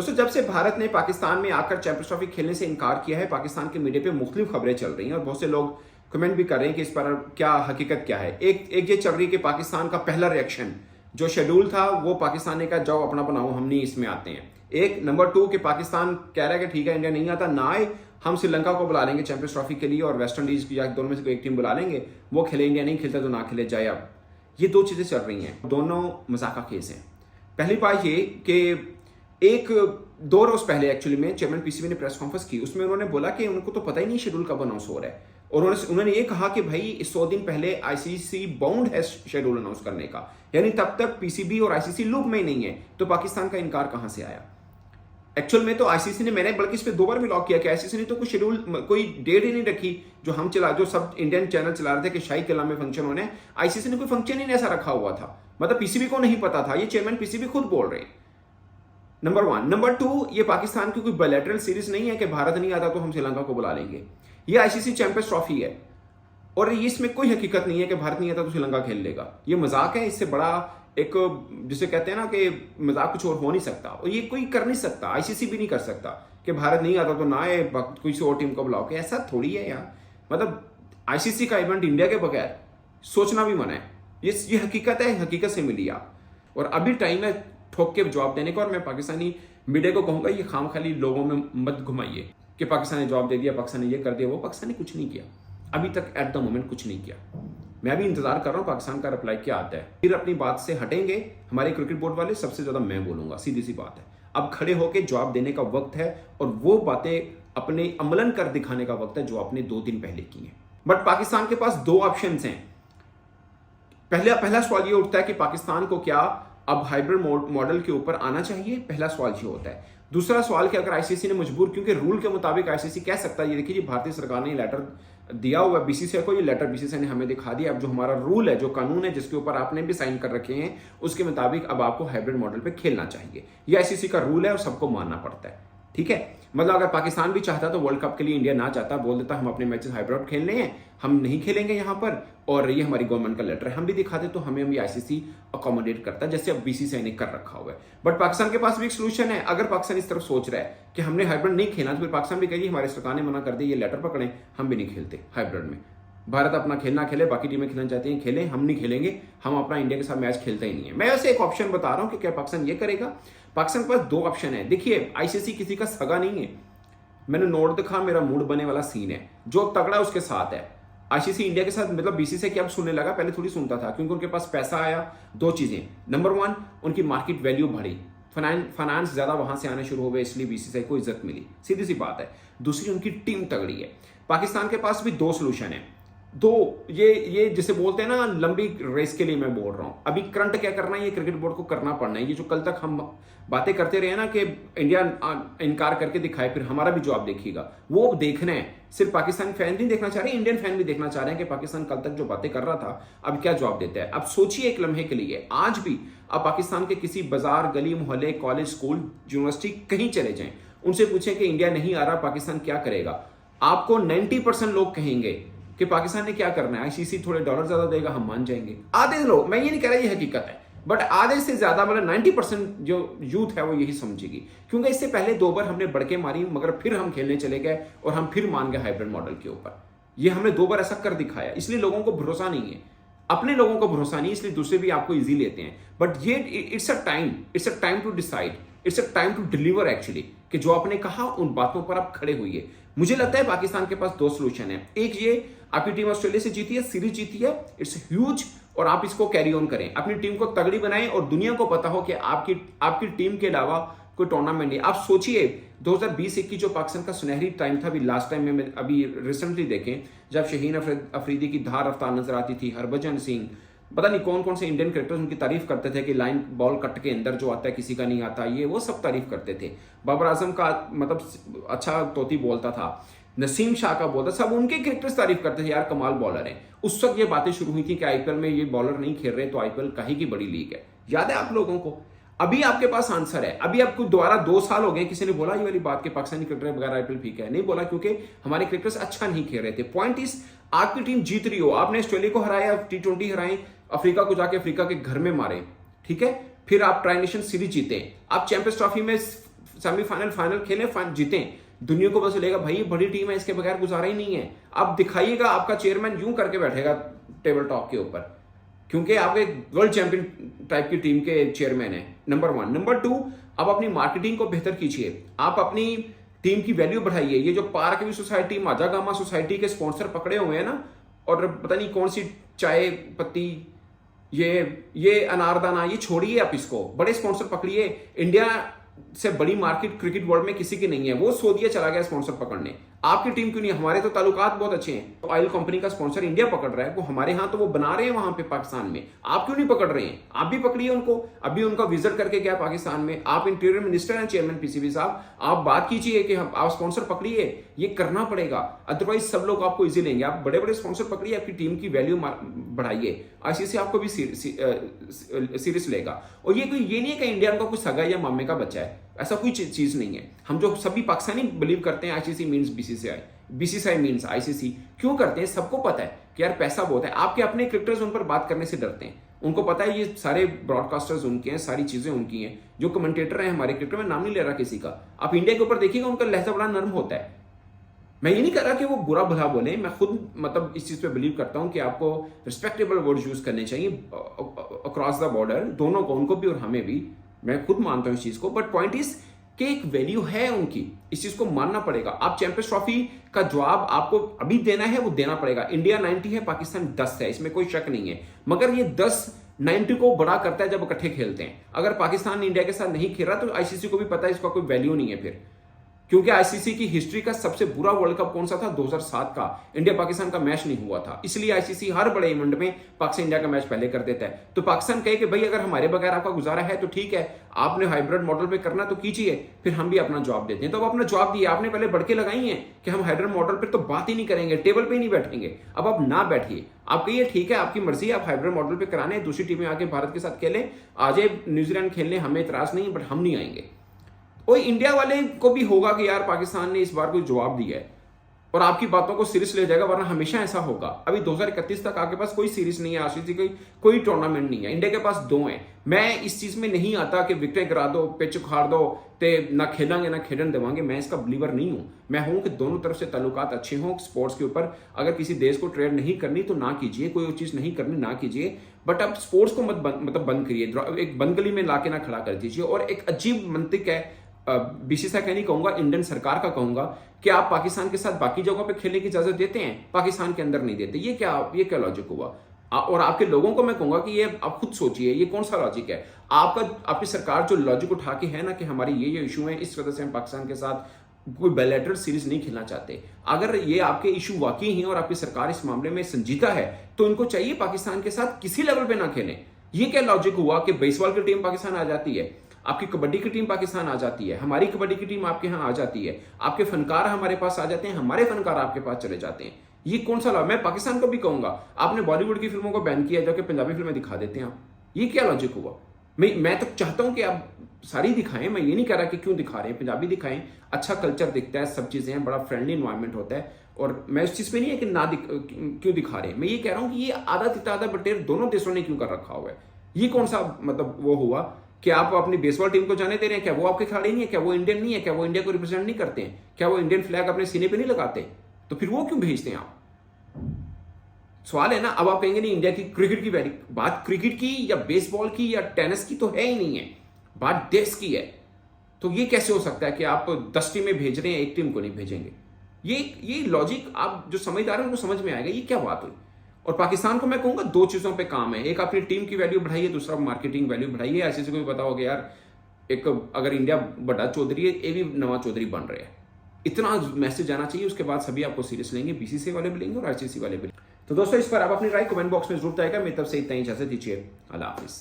दोस्तों, जब से भारत ने पाकिस्तान में आकर चैंपियंस ट्रॉफी खेलने से इनकार किया है, पाकिस्तान के मीडिया पे मुख्तलिफ खबरें चल रही हैं और बहुत से लोग कमेंट भी कर रहे हैं कि इस पर क्या हकीकत क्या है। एक ये चल रही है कि पाकिस्तान का पहला रिएक्शन जो शेड्यूल था वो पाकिस्तान ने कहा जाओ अपना बनाओ, हम नहीं इसमें आते हैं। एक नंबर 2 कि पाकिस्तान कह रहा है कि ठीक है इंडिया नहीं आता ना आए, हम श्रीलंका को बुला लेंगे चैंपियंस ट्रॉफी के लिए और वेस्ट इंडीज की या दोनों में से कोई एक टीम बुला लेंगे, वो खेले, इंडिया नहीं खेलता तो ना खेले जाए। अब ये दो चीजें चल रही हैं, दोनों मजाक का केस हैं। पहली बात ये कि एक 2 रोज पहले एक्चुअली में चेयरमैन पीसीबी ने प्रेस कॉन्फ्रेंस की, उसमें उन्होंने बोला कि उनको तो पता ही नहीं शेड्यूल कब अनाउंस हो रहा है और उन्होंने ये कहा कि भाई 100 दिन पहले आईसीसी बाउंड है शेड्यूल अनाउंस करने का, यानी तब तक पीसीबी और आईसीसी लूप में ही नहीं है, तो पाकिस्तान का इनकार कहां से आया। एक्चुअल में तो आईसीसी ने, मैंने बल्कि इस पे 2 बार भी लॉक किया कि आईसीसी ने तो कोई शेड्यूल, कोई डेट ही नहीं रखी। जो सब इंडियन चैनल चला रहे थे कि शाही किला में फंक्शन होने, आईसीसी ने कोई फंक्शन ही नहीं ऐसा रखा हुआ था, मतलब पीसीबी को नहीं पता था। ये चेयरमैन पीसीबी खुद बोल रहे हैं। नंबर 1। नंबर 2, ये पाकिस्तान की कोई बायलैटरल सीरीज नहीं है कि भारत नहीं आता तो हम श्रीलंका को बुला लेंगे। ये आईसीसी चैंपियंस ट्रॉफी है और इसमें कोई हकीकत नहीं है कि भारत नहीं आता तो श्रीलंका खेल लेगा। ये मजाक है, इससे बड़ा एक जिसे कहते हैं ना कि मजाक कुछ और हो नहीं सकता और ये कोई कर नहीं सकता, आईसीसी भी नहीं कर सकता कि भारत नहीं आता तो ना आए, किसी और टीम को बुलाओ के, ऐसा थोड़ी है यार। मतलब आईसीसी का इवेंट इंडिया के बगैर सोचना भी मना है। ये हकीकत है, हकीकत से मिली आप। और अभी टाइम है ठोक के जवाब देने का और मैं पाकिस्तानी मीडिया को कहूंगा ये खाम खाली लोगों में मत घुमाइए कि पाकिस्तान ने जवाब दे दिया, पाकिस्तान ने ये कर दिया, वो पाकिस्तान ने कुछ नहीं किया अभी तक, एट द मोमेंट कुछ नहीं किया। मैं भी इंतजार कर रहा हूं पाकिस्तान का रिप्लाई क्या आता है। फिर अपनी बात से हटेंगे हमारे क्रिकेट बोर्ड वाले, सबसे ज्यादा मैं बोलूंगा, सीधी सी बात है। अब खड़े होकर जवाब देने का वक्त है और वो बातें अपने अमलन कर दिखाने का वक्त है जो आपने 2 दिन पहले की है। बट पाकिस्तान के पास 2 ऑप्शन हैं। पहला सवाल ये उठता है कि पाकिस्तान को क्या अब हाइब्रिड मॉडल के ऊपर आना चाहिए, पहला सवाल ये होता है। दूसरा सवाल कि अगर आईसीसी ने मजबूर, क्योंकि रूल के मुताबिक आईसीसी कह सकता है, ये देखिए भारतीय सरकार ने लेटर दिया हुआ बीसीसीआई को, ये लेटर बीसीसीआई ने हमें दिखा दिया। अब जो हमारा रूल है, जो कानून है जिसके ऊपर आपने भी साइन कर रखे हैं, उसके मुताबिक अब आपको हाइब्रिड मॉडल पे खेलना चाहिए। ये आईसीसी का रूल है और सबको मानना पड़ता है, ठीक है। मतलब अगर पाकिस्तान भी चाहता तो वर्ल्ड कप के लिए इंडिया ना चाहता, बोल देता हम अपने मैचेस हाइब्रिड खेलने हैं, हम नहीं खेलेंगे यहां पर और ये हमारी गवर्नमेंट का लेटर है, हम भी दिखाते तो हमें भी आईसीसी अकोमोडेट करता है जैसे अब बीसीसीआई ने कर रखा हुआ है। बट पाकिस्तान के पास भी एक सोल्यूशन है। अगर पाकिस्तान इस तरफ सोच रहा है कि हमने हाइब्रिड नहीं खेलना, तो फिर पाकिस्तान भी कहेगी हमारे सरकार ने मना कर दिया, ये लेटर पकड़े, हम भी नहीं खेलते हाइब्रिड में। भारत अपना खेलना खेले, बाकी टीमें खेलना चाहती हैं खेलें, हम नहीं खेलेंगे, हम अपना इंडिया के साथ मैच खेलते ही नहीं है। मैं वैसे एक ऑप्शन बता रहा हूं कि क्या पाकिस्तान ये करेगा। पाकिस्तान के पास 2 ऑप्शन है। देखिए आईसीसी किसी का सगा नहीं है, मैंने नोट दिखा, मेरा मूड बने वाला सीन है, जो तगड़ा उसके साथ है। आईसीसी इंडिया के साथ, मतलब बीसीसीआई की अब सुनने लगा, पहले थोड़ी सुनता था क्योंकि उनके पास पैसा आया। 2 चीजें, नंबर 1 उनकी मार्केट वैल्यू बढ़ी, फाइनेंस ज्यादा वहां से आने शुरू हो गए, इसलिए बीसीसीआई को इज्जत मिली, सीधी सी बात है। दूसरी उनकी टीम तगड़ी है। पाकिस्तान के पास भी 2 सोल्यूशन है। ये जिसे बोलते हैं ना लंबी रेस के लिए मैं बोल रहा हूं। अभी करंट क्या करना है, ये क्रिकेट बोर्ड को करना पड़ना है। ये जो कल तक हम बातें करते रहे ना कि इंडिया इनकार करके दिखाए, फिर हमारा भी जवाब देखिएगा, वो देखना है। सिर्फ पाकिस्तान फैन नहीं देखना चाह रहे, इंडियन फैन भी देखना चाह रहे हैं कि पाकिस्तान कल तक जो बातें कर रहा था अब क्या जवाब देता है। अब सोचिए एक लम्हे के लिए, आज भी आप पाकिस्तान के किसी बाजार, गली मोहल्ले, कॉलेज, स्कूल, यूनिवर्सिटी कहीं चले जाएं, उनसे पूछें कि इंडिया नहीं आ रहा, पाकिस्तान क्या करेगा, आपको 90% लोग कहेंगे कि पाकिस्तान ने क्या करना है, आईसीसी थोड़े डॉलर ज्यादा देगा, हम मान जाएंगे। आधे लोग, मैं ये नहीं कह रहा ये हकीकत है, बट आधे से ज्यादा, मतलब 90% जो यूथ है वो यही समझेगी। क्योंकि इससे पहले 2 बार हमने बढ़के मारी, मगर फिर हम खेलने चले गए और हम फिर मान गए हाइब्रिड मॉडल के ऊपर। ये हमने 2 बार ऐसा कर दिखाया, इसलिए लोगों को भरोसा नहीं है, अपने लोगों को भरोसा नहीं, इसलिए दूसरे भी आपको इजी लेते हैं। बट ये it's a time to decide, it's a time to deliver actually, कि जो आपने कहा उन बातों पर आप खड़े हुई है। मुझे लगता है पाकिस्तान के पास 2 सोल्यूशन है। एक, ये आपकी टीम ऑस्ट्रेलिया से जीती है, सीरीज जीती है, इट्स ह्यूज, और आप इसको कैरी ऑन करें, अपनी टीम को तगड़ी बनाएं और दुनिया को पता हो कि आपकी टीम के अलावा कोई टूर्नामेंट नहीं। आप सोचिए 2020-21 जो पाकिस्तान का सुनहरी टाइम था, अभी लास्ट टाइम में अभी रिसेंटली देखें, जब शहीन अफरीदी की धार रफ्तार नजर आती थी, हरभजन सिंह, पता नहीं कौन कौन से इंडियन क्रिकेटर्स उनकी तारीफ करते थे कि लाइन बॉल कट के अंदर जो आता है किसी का नहीं आता, ये वो सब तारीफ करते थे। बाबर आजम का मतलब अच्छा तोती बोलता था, नसीम शाह का बोलता, सब उनके क्रिकेटर्स तारीफ करते थे, यार कमाल बॉलर है। उस वक्त ये बातें शुरू हुई थी कि आईपीएल में ये बॉलर नहीं खेल रहे तो आईपीएल काहे की बड़ी लीग है। याद है आप लोगों को? अभी आपके पास आंसर है। अभी आपको दोबारा 2 साल हो गए, किसी ने बोला ये वाली बात कि पाकिस्तानी क्रिकेटर बगैर आईपीएल फीका है? नहीं बोला, क्योंकि हमारे क्रिकेटर्स अच्छा नहीं खेल रहे थे। पॉइंट इज, आपकी टीम जीत रही हो, आपने ऑस्ट्रेलिया को हराया, T20 हराए, अफ्रीका को जाके अफ्रीका के घर में मारे, ठीक है, फिर आप ट्राई नेशन सीरीज जीते, आप चैंपियंस ट्रॉफी में सेमीफाइनल फाइनल खेलें, जीतें, दुनिया को बस लेगा भाई ये बड़ी टीम है, इसके बगैर गुजारा ही नहीं है। अब दिखाइएगा, आपका चेयरमैन यूं करके बैठेगा टेबल टॉक के ऊपर, क्योंकि आप एक वर्ल्ड चैंपियन टाइप की टीम के चेयरमैन है, नंबर 1। नंबर 2, आप अपनी मार्केटिंग को बेहतर कीजिए, आप अपनी टीम की वैल्यू बढ़ाइए। ये जो पार्कवी सोसाइटी, माजागामा सोसाइटी के स्पॉन्सर पकड़े हुए हैं ना, और पता नहीं कौन सी चाय पत्ती, ये अनारदाना, ये छोड़िए आप, इसको बड़े स्पॉन्सर पकड़िए। इंडिया से बड़ी मार्केट क्रिकेट वर्ल्ड में किसी की नहीं है, वो सऊदीया चला गया स्पॉन्सर पकड़ने, आपकी टीम क्यों नहीं? हमारे तो ताल्लुकात बहुत अच्छे हैं। ऑयल कंपनी का स्पॉन्सर इंडिया पकड़ रहा है, वो हमारे यहाँ तो वो बना रहे हैं वहां पे पाकिस्तान में, आप क्यों नहीं पकड़ रहे हैं? आप भी पकड़िए उनको। अभी उनका विजिट करके गया पाकिस्तान में, आप इंटीरियर मिनिस्टर हैं, चेयरमैन पीसीबी साहब, आप बात कीजिए कि आप स्पॉन्सर पकड़िए, ये करना पड़ेगा, अदरवाइज सब लोग आपको इजी लेंगे। आप बड़े बड़े स्पॉन्सर पकड़िए, आपकी टीम की वैल्यू बढ़ाइए, आईसीसी आपको भी सीरियस लेगा। और ये नहीं है कि इंडिया का कुछ सगा या मामे का बच्चा है, ऐसा कोई चीज नहीं है। हम जो सभी पाकिस्तानी बिलीव करते हैं ICC means BCCI, BCCI means ICC, क्यों करते हैं? सबको पता है कि यार पैसा बहुत है। आपके अपने क्रिकेटर्स उन पर बात करने से डरते हैं, उनको पता है ये सारे ब्रॉडकास्टर्स उनके हैं, सारी चीजें उनकी हैं। जो कमेंटेटर हैं हमारे क्रिकेट में, नाम नहीं ले रहा किसी का, आप इंडिया के ऊपर देखिएगा उनका लहजा बड़ा नर्म होता है। मैं ये नहीं कर रहा कि वो बुरा भला बोले, मैं खुद मतलब इस चीज पे बिलीव करता हूं कि आपको रिस्पेक्टेबल वर्ड यूज करने चाहिए अक्रॉस द बॉर्डर, दोनों को, उनको भी और हमें भी। मैं खुद मानता हूं इस चीज को, बट पॉइंट इज कि एक वैल्यू है उनकी, इस चीज को मानना पड़ेगा। आप चैंपियंस ट्रॉफी का जवाब आपको अभी देना है, वो देना पड़ेगा। इंडिया 90 है, पाकिस्तान 10 है, इसमें कोई शक नहीं है, मगर ये 10 90 को बड़ा करता है जब इकट्ठे खेलते हैं। अगर पाकिस्तान इंडिया के साथ नहीं खेल रहा तो आईसीसी को भी पता है इसका कोई वैल्यू नहीं है फिर, क्योंकि आईसीसी की हिस्ट्री का सबसे बुरा वर्ल्ड कप कौन सा था? 2007 का, इंडिया पाकिस्तान का मैच नहीं हुआ था, इसलिए आईसीसी हर बड़े इवेंट में पाकिस्तान इंडिया का मैच पहले कर देता है। तो पाकिस्तान कहे कि भाई अगर हमारे बगैर आपका गुजारा है तो ठीक है, आपने हाइब्रिड मॉडल पे करना तो कीजिए, फिर हम भी अपना जवाब देते हैं। तो अब अपना जवाब दिया आपने, पहले बढ़के लगाई है कि हम हाइब्रिड मॉडल पर तो बात ही नहीं करेंगे, टेबल पे ही नहीं बैठेंगे। अब आप ना बैठिए, आप कहिए ठीक है आपकी मर्जी, आप हाइब्रिड मॉडल पे कराने, दूसरी टीमें आके भारत के साथ खेलें, आ जाए न्यूजीलैंड खेलने, हमें इतराज नहीं, बट हम नहीं आएंगे। और इंडिया वाले को भी होगा कि यार पाकिस्तान ने इस बार कोई जवाब दिया है और आपकी बातों को सीरियस ले जाएगा, वरना हमेशा ऐसा होगा। अभी 2031 तक आपके पास कोई सीरीज नहीं है, आरसीसी कोई टूर्नामेंट नहीं है, इंडिया के पास 2 हैं। मैं इस चीज में नहीं आता कि विकेट गिरा दो, पिच उखाड़ दो, ते ना खेलेंगे ना खेलन देवांगे, मैं इसका बिलीवर नहीं हूं। मैं हूं कि दोनों तरफ से ताल्लुकात अच्छे हों स्पोर्ट्स के ऊपर। अगर किसी देश को ट्रेड नहीं करनी तो ना कीजिए, कोई चीज नहीं करनी ना कीजिए, बट अब स्पोर्ट्स को मतलब बंद करिए, एक बंद गली में लाके ना खड़ा कर दीजिए। और एक अजीब मंतिक है, बीसीसीआई का नहीं कहूंगा, इंडियन सरकार का कहूंगा, कि आप पाकिस्तान के साथ बाकी जगहों पे खेलने की इजाजत देते हैं, पाकिस्तान के अंदर नहीं देते। ये क्या लॉजिक हुआ? और आपके लोगों को मैं कहूंगा कि ये आप खुद सोचिए, ये कौन सा लॉजिक है आपकी सरकार जो लॉजिक उठा के है ना कि हमारी ये इशू है, इस वजह से हम पाकिस्तान के साथ कोई बायलैटरल सीरीज नहीं खेलना चाहते। अगर ये आपके इशू वाकई हैं और आपकी सरकार इस मामले में संजीदा है, तो इनको चाहिए पाकिस्तान के साथ किसी लेवल पे ना खेलें। ये क्या लॉजिक हुआ कि बेसबॉल की टीम पाकिस्तान आ जाती है, आपकी कबड्डी की टीम पाकिस्तान आ जाती है, हमारी कबड्डी की टीम आपके यहाँ आ जाती है, आपके फनकार हमारे पास आ जाते हैं, हमारे फनकार आपके पास चले जाते हैं। ये कौन सा लॉ? मैं पाकिस्तान को भी कहूंगा, आपने बॉलीवुड की फिल्मों को बैन किया, जबकि पंजाबी फिल्में दिखा देते हैं आप। ये क्या लॉजिक हुआ? मैं तो चाहता हूं कि आप सारी दिखाएं, मैं ये नहीं कह रहा कि क्यों दिखा रहे हैं, पंजाबी दिखाएं, अच्छा कल्चर दिखता है, सब चीजें हैं, बड़ा फ्रेंडली एनवायरनमेंट होता है। और मैं उस चीज पे नहीं है कि क्यों दिखा रहे हैं, मैं ये कह रहा हूं कि ये आधा तिता आधा बटेर दोनों देशों ने क्यों कर रखा हुआ है। ये कौन सा मतलब वो हुआ कि आप अपनी बेसबॉल टीम को जाने दे रहे हैं? क्या वो आपके खिलाड़ी नहीं है? क्या वो इंडियन नहीं है? क्या वो इंडिया को रिप्रेजेंट नहीं करते हैं? क्या वो इंडियन फ्लैग अपने सीने पे नहीं लगाते? तो फिर वो क्यों भेजते हैं आप? सवाल है ना। अब आप कहेंगे नहीं इंडिया की क्रिकेट की बात क्रिकेट की या बेसबॉल की या टेनिस की तो है ही नहीं है, बात देश की है। तो ये कैसे हो सकता है कि आप 10 टीमें भेज रहे हैं, एक टीम को नहीं भेजेंगे? ये लॉजिक आप जो समझदार हैं उनको समझ में आएगा ये क्या बात हुई। और पाकिस्तान को मैं कहूंगा 2 चीजों पे काम है, एक अपनी टीम की वैल्यू बढ़ाइए, दूसरा मार्केटिंग वैल्यू बढ़ाइए। ऐसे को भी पता होगा यार, एक अगर इंडिया बड़ा चौधरी है, ये भी नवा चौधरी बन रहे हैं, इतना मैसेज आना चाहिए। उसके बाद सभी आपको सीरियस लेंगे, बीसीसीआई वाले भी लेंगे और आईसीसी वाले भी। तो दोस्तों इस पर आप अपनी राय कमेंट बॉक्स में जरूर बताएगा। मेरी तरफ से इतना ही, इजाजत दीजिए, अल्लाह हाफिज।